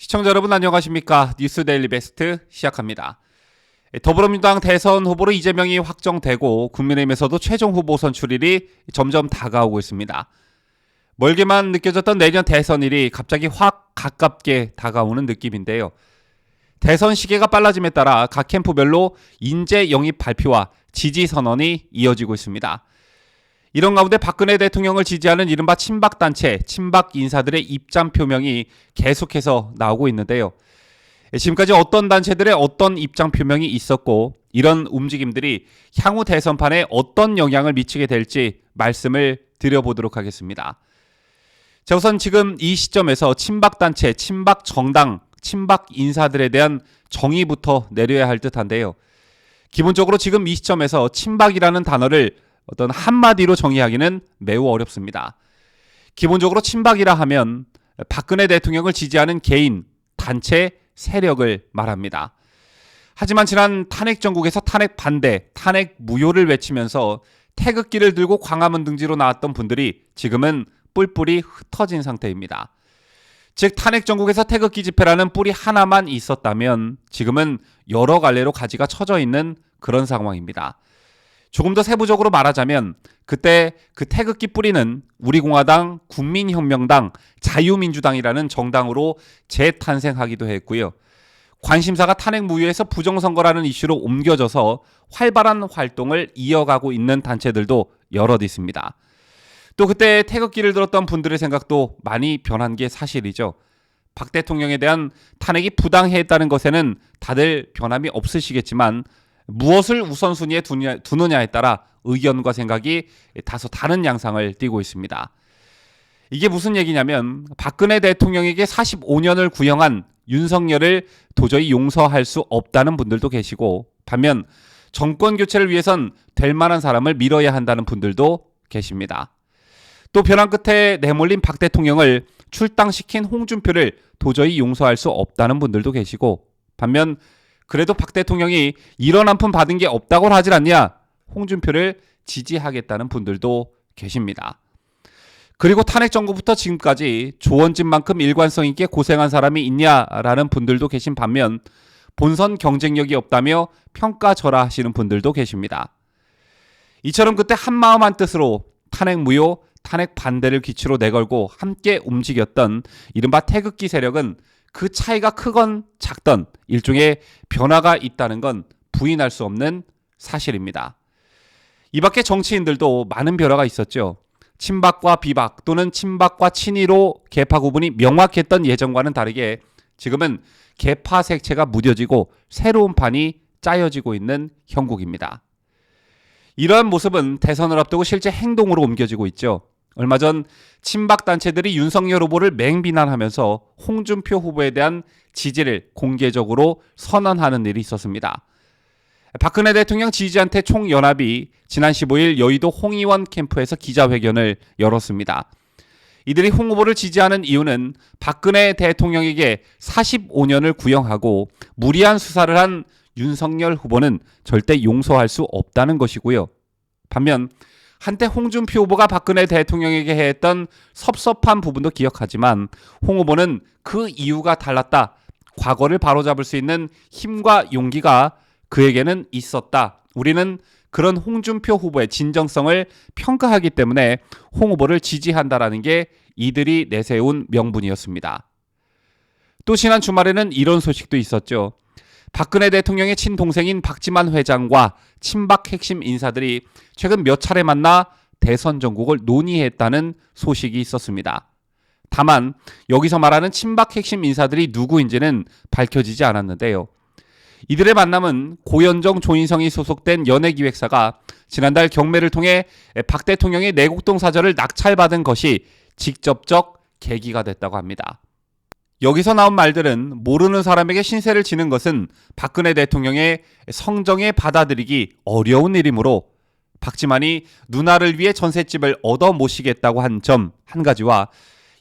시청자 여러분 안녕하십니까? 뉴스 데일리 베스트 시작합니다. 더불어민주당 대선 후보로 이재명이 확정되고 국민의힘에서도 최종 후보 선출일이 점점 다가오고 있습니다. 멀게만 느껴졌던 내년 대선일이 갑자기 확 가깝게 다가오는 느낌인데요. 대선 시기가 빨라짐에 따라 각 캠프별로 인재 영입 발표와 지지 선언이 이어지고 있습니다. 이런 가운데 박근혜 대통령을 지지하는 이른바 친박단체, 친박 인사들의 입장 표명이 계속해서 나오고 있는데요. 지금까지 어떤 단체들의 어떤 입장 표명이 있었고 이런 움직임들이 향후 대선판에 어떤 영향을 미치게 될지 말씀을 드려보도록 하겠습니다. 자, 우선 지금 이 시점에서 친박단체, 친박정당, 친박 인사들에 대한 정의부터 내려야 할 듯한데요. 기본적으로 지금 이 시점에서 친박이라는 단어를 어떤 한마디로 정의하기는 매우 어렵습니다. 기본적으로 친박이라 하면 박근혜 대통령을 지지하는 개인, 단체, 세력을 말합니다. 하지만 지난 탄핵 정국에서 탄핵 반대, 탄핵 무효를 외치면서 태극기를 들고 광화문 등지로 나왔던 분들이 지금은 뿔뿔이 흩어진 상태입니다. 즉 탄핵 정국에서 태극기 집회라는 뿔이 하나만 있었다면 지금은 여러 갈래로 가지가 쳐져 있는 그런 상황입니다. 조금 더 세부적으로 말하자면 그때 그 태극기 뿌리는 우리공화당, 국민혁명당, 자유민주당이라는 정당으로 재탄생하기도 했고요. 관심사가 탄핵 무효에서 부정선거라는 이슈로 옮겨져서 활발한 활동을 이어가고 있는 단체들도 여럿 있습니다. 또 그때 태극기를 들었던 분들의 생각도 많이 변한 게 사실이죠. 박 대통령에 대한 탄핵이 부당했다는 것에는 다들 변함이 없으시겠지만 무엇을 우선순위에 두느냐에 따라 의견과 생각이 다소 다른 양상을 띠고 있습니다. 이게 무슨 얘기냐면 박근혜 대통령에게 45년을 구형한 윤석열을 도저히 용서할 수 없다는 분들도 계시고 반면 정권 교체를 위해선 될 만한 사람을 밀어야 한다는 분들도 계십니다. 또 변환 끝에 내몰린 박 대통령을 출당시킨 홍준표를 도저히 용서할 수 없다는 분들도 계시고 반면 그래도 박 대통령이 이런 한 푼 받은 게 없다고 하질 않냐? 홍준표를 지지하겠다는 분들도 계십니다. 그리고 탄핵 정부부터 지금까지 조원진만큼 일관성 있게 고생한 사람이 있냐라는 분들도 계신 반면 본선 경쟁력이 없다며 평가절하하시는 분들도 계십니다. 이처럼 그때 한마음 한뜻으로 탄핵 무효, 탄핵 반대를 기치로 내걸고 함께 움직였던 이른바 태극기 세력은 그 차이가 크건 작던 일종의 변화가 있다는 건 부인할 수 없는 사실입니다. 이 밖에 정치인들도 많은 변화가 있었죠. 친박과 비박 또는 친박과 친이로 계파 구분이 명확했던 예전과는 다르게 지금은 계파 색채가 무뎌지고 새로운 판이 짜여지고 있는 형국입니다. 이러한 모습은 대선을 앞두고 실제 행동으로 옮겨지고 있죠. 얼마 전 친박 단체들이 윤석열 후보를 맹비난하면서 홍준표 후보에 대한 지지를 공개적으로 선언하는 일이 있었습니다. 박근혜 대통령 지지한테 총연합이 지난 15일 여의도 홍의원 캠프에서 기자회견을 열었습니다. 이들이 홍 후보를 지지하는 이유는 박근혜 대통령에게 45년을 구형하고 무리한 수사를 한 윤석열 후보는 절대 용서할 수 없다는 것이고요. 반면 한때 홍준표 후보가 박근혜 대통령에게 했던 섭섭한 부분도 기억하지만 홍 후보는 그 이유가 달랐다. 과거를 바로잡을 수 있는 힘과 용기가 그에게는 있었다. 우리는 그런 홍준표 후보의 진정성을 평가하기 때문에 홍 후보를 지지한다라는 게 이들이 내세운 명분이었습니다. 또 지난 주말에는 이런 소식도 있었죠. 박근혜 대통령의 친동생인 박지만 회장과 친박 핵심 인사들이 최근 몇 차례 만나 대선 전국을 논의했다는 소식이 있었습니다. 다만 여기서 말하는 친박 핵심 인사들이 누구인지는 밝혀지지 않았는데요. 이들의 만남은 고현정, 조인성이 소속된 연예기획사가 지난달 경매를 통해 박 대통령의 내곡동 사저를 낙찰받은 것이 직접적 계기가 됐다고 합니다. 여기서 나온 말들은 모르는 사람에게 신세를 지는 것은 박근혜 대통령의 성정에 받아들이기 어려운 일이므로 박지만이 누나를 위해 전셋집을 얻어 모시겠다고 한 점 한 가지와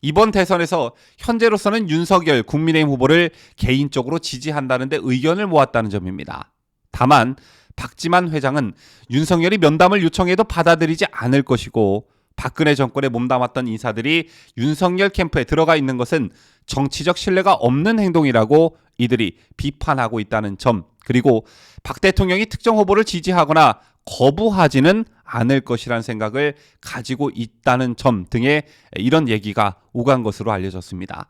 이번 대선에서 현재로서는 윤석열 국민의힘 후보를 개인적으로 지지한다는 데 의견을 모았다는 점입니다. 다만 박지만 회장은 윤석열이 면담을 요청해도 받아들이지 않을 것이고 박근혜 정권에 몸담았던 인사들이 윤석열 캠프에 들어가 있는 것은 정치적 신뢰가 없는 행동이라고 이들이 비판하고 있다는 점, 그리고 박 대통령이 특정 후보를 지지하거나 거부하지는 않을 것이라는 생각을 가지고 있다는 점 등의 이런 얘기가 오간 것으로 알려졌습니다.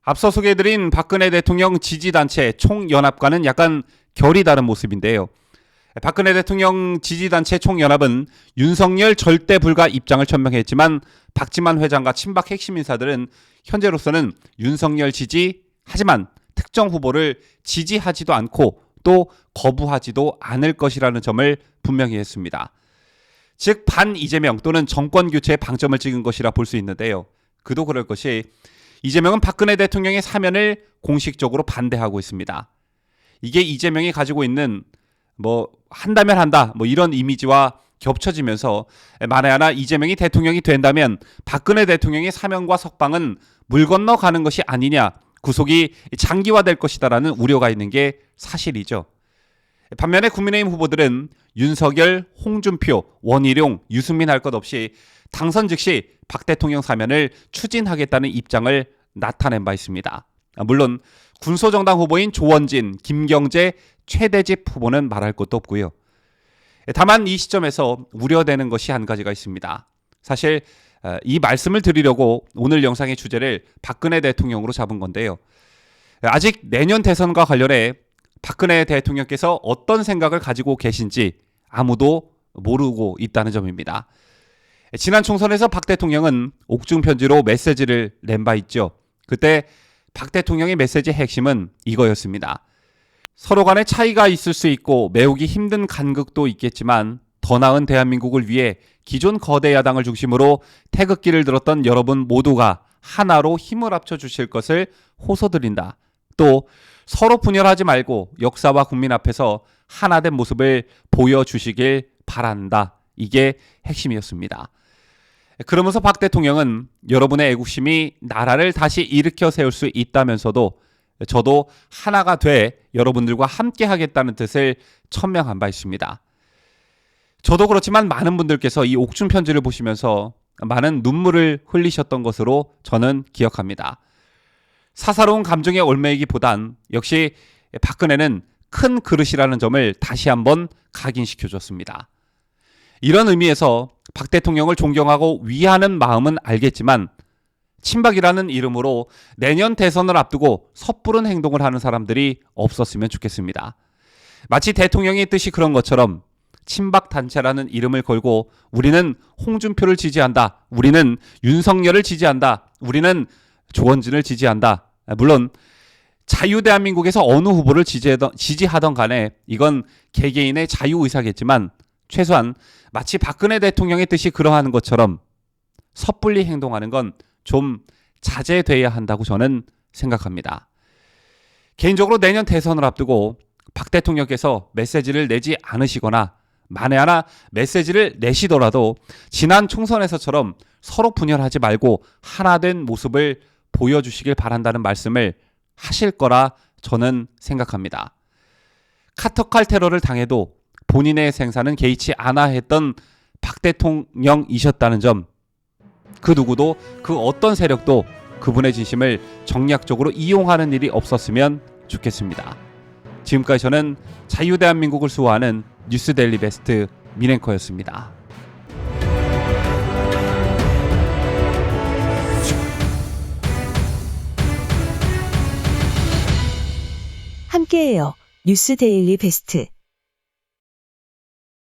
앞서 소개해드린 박근혜 대통령 지지단체 총연합과는 약간 결이 다른 모습인데요. 박근혜 대통령 지지단체 총연합은 윤석열 절대 불가 입장을 천명했지만 박지만 회장과 친박 핵심 인사들은 현재로서는 윤석열 지지, 하지만 특정 후보를 지지하지도 않고 또 거부하지도 않을 것이라는 점을 분명히 했습니다. 즉 반 이재명 또는 정권 교체에 방점을 찍은 것이라 볼 수 있는데요. 그도 그럴 것이 이재명은 박근혜 대통령의 사면을 공식적으로 반대하고 있습니다. 이게 이재명이 가지고 있는 한다면 한다 이런 이미지와 겹쳐지면서 만에 하나 이재명이 대통령이 된다면 박근혜 대통령의 사면과 석방은 물 건너가는 것이 아니냐, 구속이 장기화될 것이다라는 우려가 있는 게 사실이죠. 반면에 국민의힘 후보들은 윤석열, 홍준표, 원희룡, 유승민 할 것 없이 당선 즉시 박 대통령 사면을 추진하겠다는 입장을 나타낸 바 있습니다. 물론 군소정당 후보인 조원진, 김경재, 최대집 후보는 말할 것도 없고요. 다만 이 시점에서 우려되는 것이 한 가지가 있습니다. 사실 이 말씀을 드리려고 오늘 영상의 주제를 박근혜 대통령으로 잡은 건데요. 아직 내년 대선과 관련해 박근혜 대통령께서 어떤 생각을 가지고 계신지 아무도 모르고 있다는 점입니다. 지난 총선에서 박 대통령은 옥중 편지로 메시지를 낸 바 있죠. 그때 박 대통령의 메시지의 핵심은 이거였습니다. 서로 간에 차이가 있을 수 있고 메우기 힘든 간극도 있겠지만 더 나은 대한민국을 위해 기존 거대 야당을 중심으로 태극기를 들었던 여러분 모두가 하나로 힘을 합쳐 주실 것을 호소드린다. 또 서로 분열하지 말고 역사와 국민 앞에서 하나된 모습을 보여주시길 바란다. 이게 핵심이었습니다. 그러면서 박 대통령은 여러분의 애국심이 나라를 다시 일으켜 세울 수 있다면서도 저도 하나가 돼 여러분들과 함께 하겠다는 뜻을 천명한 바 있습니다. 저도 그렇지만 많은 분들께서 이 옥중 편지를 보시면서 많은 눈물을 흘리셨던 것으로 저는 기억합니다. 사사로운 감정에 얽매이기보단 역시 박근혜는 큰 그릇이라는 점을 다시 한번 각인시켜줬습니다. 이런 의미에서 박 대통령을 존경하고 위하는 마음은 알겠지만 친박이라는 이름으로 내년 대선을 앞두고 섣부른 행동을 하는 사람들이 없었으면 좋겠습니다. 마치 대통령의 뜻이 그런 것처럼 친박 단체라는 이름을 걸고 우리는 홍준표를 지지한다, 우리는 윤석열을 지지한다, 우리는 조원진을 지지한다. 물론 자유대한민국에서 어느 후보를 지지하던 간에 이건 개개인의 자유의사겠지만 최소한 마치 박근혜 대통령의 뜻이 그러하는 것처럼 섣불리 행동하는 건 좀 자제돼야 한다고 저는 생각합니다. 개인적으로 내년 대선을 앞두고 박 대통령께서 메시지를 내지 않으시거나 만에 하나 메시지를 내시더라도 지난 총선에서처럼 서로 분열하지 말고 하나된 모습을 보여주시길 바란다는 말씀을 하실 거라 저는 생각합니다. 카터칼 테러를 당해도 본인의 생사는 개의치 않아 했던 박 대통령이셨다는 점, 그 누구도 그 어떤 세력도 그분의 진심을 정략적으로 이용하는 일이 없었으면 좋겠습니다. 지금까지 저는 자유대한민국을 수호하는 뉴스데일리 베스트 민앵커였습니다. 함께해요. 뉴스데일리 베스트.